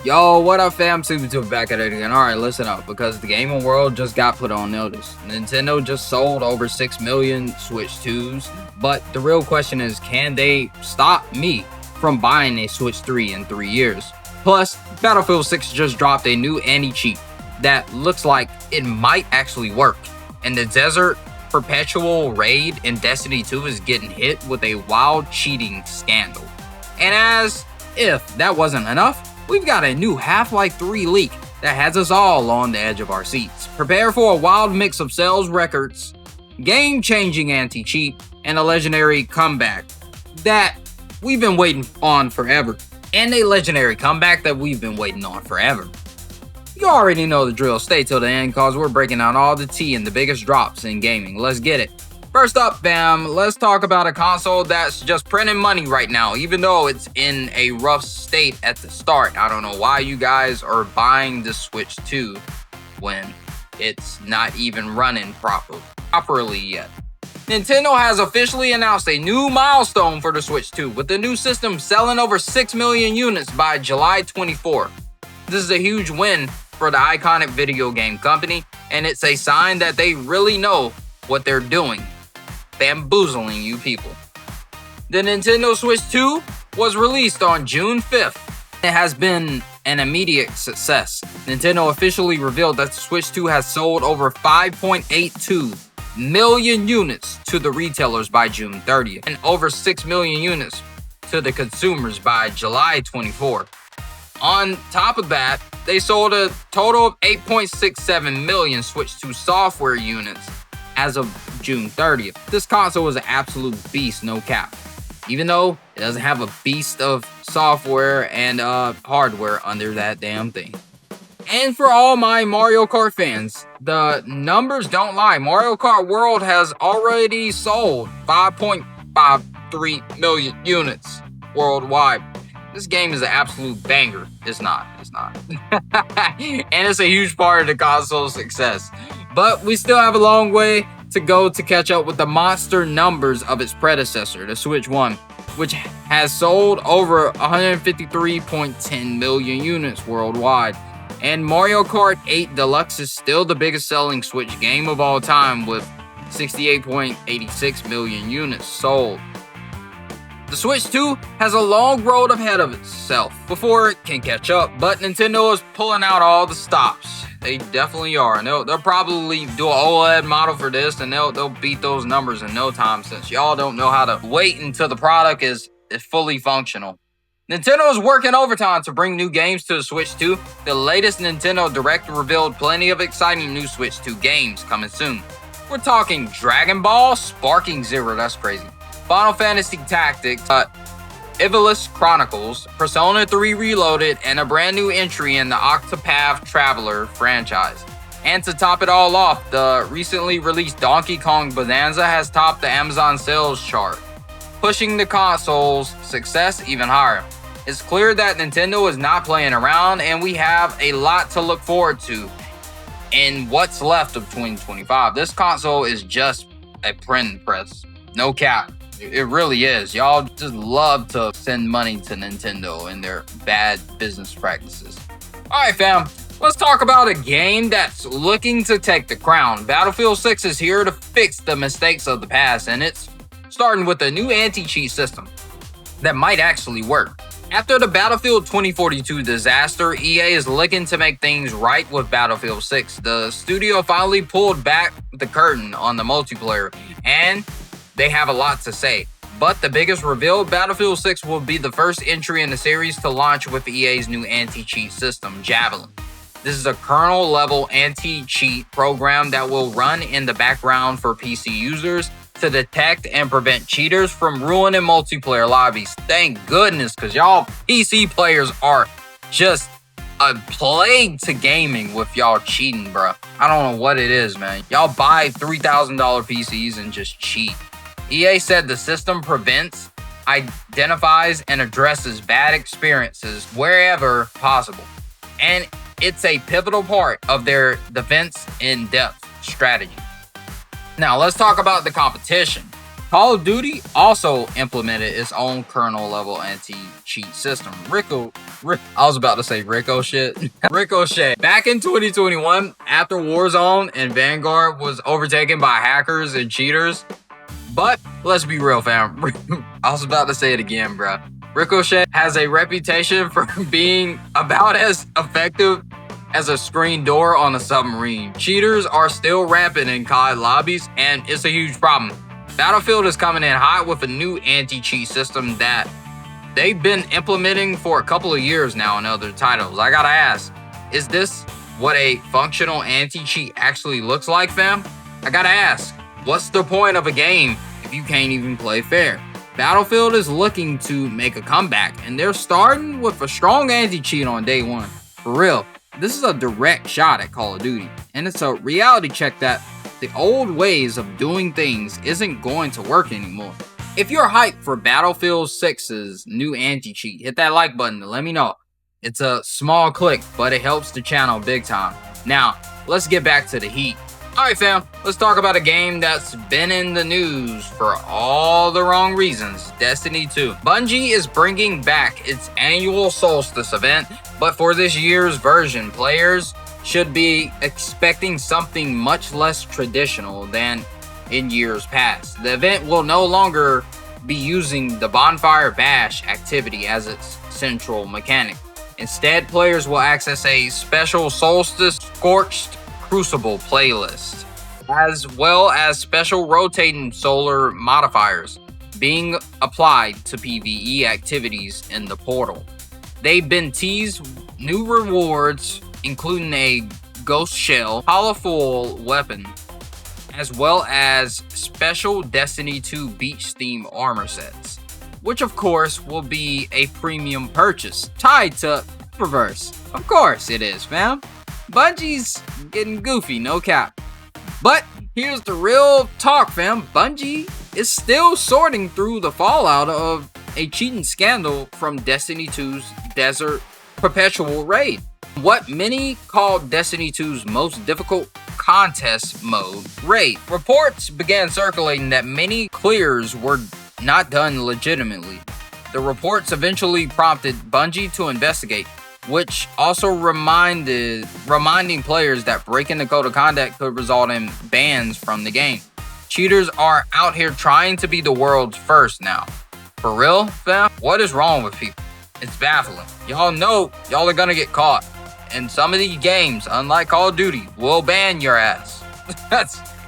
Yo, what up fam? SeemlyTuber back at it again. Alright, listen up, because the gaming world just got put on notice. Nintendo just sold over 6 million Switch 2s, but the real question is, can they stop me from buying a Switch 3 in 3 years? Plus, Battlefield 6 just dropped a new anti-cheat that looks like it might actually work. And the Desert Perpetual Raid in Destiny 2 is getting hit with a wild cheating scandal. And as if that wasn't enough, we've got a new Half-Life 3 leak that has us all on the edge of our seats. Prepare for a wild mix of sales records, game-changing anti-cheat, and a legendary comeback that we've been waiting on forever. You already know the drill. Stay till the end, cause we're breaking down all the tea and the biggest drops in gaming. Let's get it. First up, fam, let's talk about a console that's just printing money right now, even though it's in a rough state at the start. I don't know why you guys are buying the Switch 2 when it's not even running properly yet. Nintendo has officially announced a new milestone for the Switch 2, with the new system selling over 6 million units by July 24. This is a huge win for the iconic video game company, and it's a sign that they really know what they're doing. Bamboozling you people. The Nintendo Switch 2 was released on June 5th. It has been an immediate success. Nintendo officially revealed that the Switch 2 has sold over 5.82 million units to the retailers by June 30th, and over 6 million units to the consumers by July 24th. On top of that, they sold a total of 8.67 million Switch 2 software units as of June 30th. This console is an absolute beast, no cap. Even though it doesn't have a beast of software and hardware under that damn thing. And for all my Mario Kart fans, the numbers don't lie. Mario Kart World has already sold 5.53 million units worldwide. This game is an absolute banger. It's not. And it's a huge part of the console's success. But we still have a long way to go to catch up with the monster numbers of its predecessor, the Switch 1, which has sold over 153.10 million units worldwide. And Mario Kart 8 Deluxe is still the biggest selling Switch game of all time, with 68.86 million units sold. The Switch 2 has a long road ahead of itself before it can catch up, but Nintendo is pulling out all the stops. They definitely are, and they'll probably do an OLED model for this, and they'll beat those numbers in no time, since y'all don't know how to wait until the product is fully functional. Nintendo is working overtime to bring new games to the Switch 2. The latest Nintendo Direct revealed plenty of exciting new Switch 2 games coming soon. We're talking Dragon Ball, Sparking Zero, that's crazy, Final Fantasy Tactics, Ivalice Chronicles, Persona 3 Reloaded, and a brand new entry in the Octopath Traveler franchise. And to top it all off, the recently released Donkey Kong Bonanza has topped the Amazon sales chart, pushing the console's success even higher. It's clear that Nintendo is not playing around, and we have a lot to look forward to in what's left of 2025. This console is just a printing press. No cap. It really is. Y'all just love to send money to Nintendo and their bad business practices. Alright fam, let's talk about a game that's looking to take the crown. Battlefield 6 is here to fix the mistakes of the past, and it's starting with a new anti-cheat system that might actually work. After the Battlefield 2042 disaster, EA is looking to make things right with Battlefield 6. The studio finally pulled back the curtain on the multiplayer, and they have a lot to say. But the biggest reveal, Battlefield 6 will be the first entry in the series to launch with EA's new anti-cheat system, Javelin. This is a kernel-level anti-cheat program that will run in the background for PC users to detect and prevent cheaters from ruining multiplayer lobbies. Thank goodness, because y'all PC players are just a plague to gaming with y'all cheating, bro. I don't know what it is, man. Y'all buy $3,000 PCs and just cheat. EA said the system prevents, identifies, and addresses bad experiences wherever possible. And it's a pivotal part of their defense in-depth strategy. Now, let's talk about the competition. Call of Duty also implemented its own kernel level anti-cheat system. I was about to say Ricochet. Ricochet. Back in 2021, after Warzone and Vanguard was overtaken by hackers and cheaters. But let's be real, fam. I was about to say it again, bro. Ricochet has a reputation for being about as effective as a screen door on a submarine. Cheaters are still rampant in COD lobbies, and it's a huge problem. Battlefield is coming in hot with a new anti-cheat system that they've been implementing for a couple of years now in other titles. I gotta ask, is this what a functional anti-cheat actually looks like, fam? I gotta ask, what's the point of a game if you can't even play fair? Battlefield is looking to make a comeback, and they're starting with a strong anti-cheat on day one. For real, this is a direct shot at Call of Duty, and it's a reality check that the old ways of doing things isn't going to work anymore. If you're hyped for Battlefield 6's new anti-cheat, hit that like button to let me know. It's a small click, but it helps the channel big time. Now, let's get back to the heat. Alright fam, let's talk about a game that's been in the news for all the wrong reasons, Destiny 2. Bungie is bringing back its annual Solstice event, but for this year's version, players should be expecting something much less traditional than in years past. The event will no longer be using the Bonfire Bash activity as its central mechanic. Instead, players will access a special Solstice Scorched Crucible playlist, as well as special rotating solar modifiers being applied to PvE activities in the portal. They've been teased new rewards, including a ghost shell, hollow weapon, as well as special Destiny 2 beach theme armor sets, which of course will be a premium purchase tied to Reverse. Of course it is, fam. Bungie's getting goofy, no cap. But here's the real talk, fam. Bungie is still sorting through the fallout of a cheating scandal from Destiny 2's Desert Perpetual raid. What many call Destiny 2's most difficult contest mode raid. Reports began circulating that many clears were not done legitimately. The reports eventually prompted Bungie to investigate, which also reminding players that breaking the code of conduct could result in bans from the game. Cheaters are out here trying to be the world's first now. For real, fam? What is wrong with people? It's baffling. Y'all know y'all are gonna get caught. And some of these games, unlike Call of Duty, will ban your ass.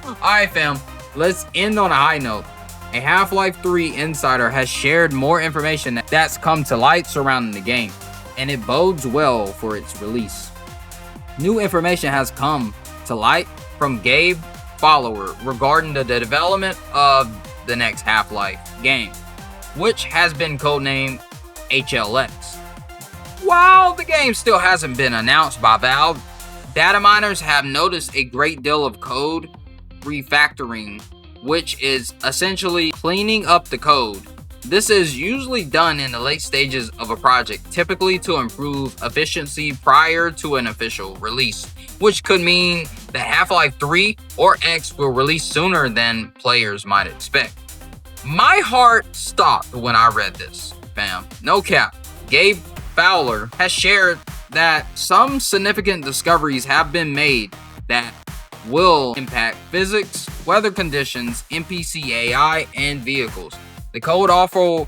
Alright fam, let's end on a high note. A Half-Life 3 insider has shared more information that's come to light surrounding the game, and it bodes well for its release. New information has come to light from Gabe Follower regarding the development of the next Half-Life game, which has been codenamed HLX. While the game still hasn't been announced by Valve, data miners have noticed a great deal of code refactoring, which is essentially cleaning up the code. This is usually done in the late stages of a project, typically to improve efficiency prior to an official release, which could mean that Half-Life 3 or X will release sooner than players might expect. My heart stopped when I read this, fam. No cap. Gabe Fowler has shared that some significant discoveries have been made that will impact physics, weather conditions, NPC AI, and vehicles. The code also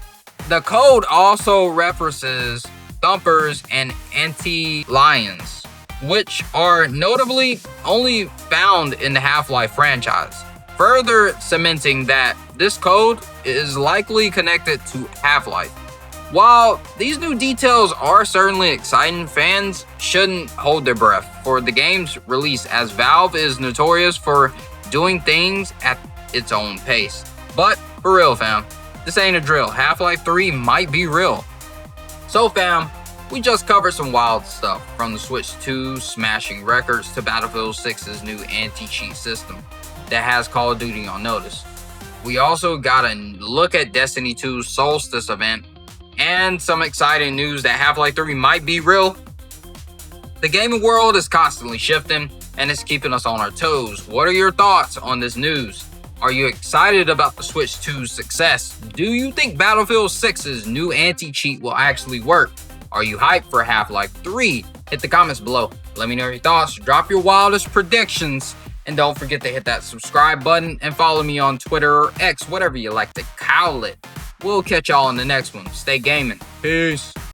references thumpers and anti-lions, which are notably only found in the Half-Life franchise, further cementing that this code is likely connected to Half-Life. While these new details are certainly exciting, fans shouldn't hold their breath for the game's release, as Valve is notorious for doing things at its own pace. But for real, fam, this ain't a drill. Half-Life 3 might be real. So fam, we just covered some wild stuff, from the Switch 2 smashing records to Battlefield 6's new anti-cheat system that has Call of Duty on notice. We also got a look at Destiny 2's Solstice event, and some exciting news that Half-Life 3 might be real. The gaming world is constantly shifting, and it's keeping us on our toes. What are your thoughts on this news? Are you excited about the Switch 2's success? Do you think Battlefield 6's new anti-cheat will actually work? Are you hyped for Half-Life 3? Hit the comments below. Let me know your thoughts. Drop your wildest predictions. And don't forget to hit that subscribe button and follow me on Twitter or X, whatever you like to call it. We'll catch y'all in the next one. Stay gaming. Peace.